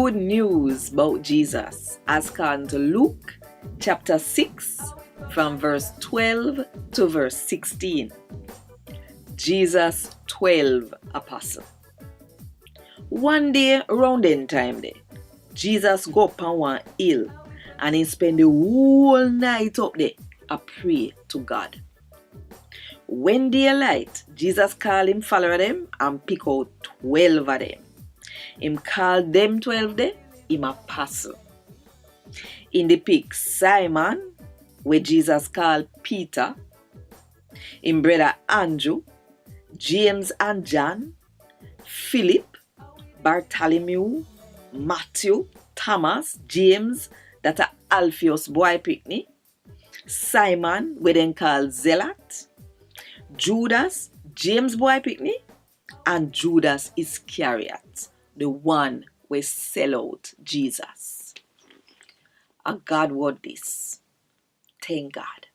good news about Jesus as according to Luke chapter 6 from verse 12 to verse 16. Jesus 12 apostle. One day around end time day, Jesus go up on one hill and he spend the whole night up there a pray to God. When daylight, Jesus call him follower them and pick out 12 of them. Him call them 12 there, him apostle. In the pick Simon, where Jesus called Peter, him brother Andrew, James and John, Philip, Bartholomew, Matthew, Thomas, James, that a Alphaeus boy picnic, Simon, we then call Zealot, Judas, James boy picnic, and Judas Iscariot, the one we sell out Jesus. A Gad Wod Dis. Thank God.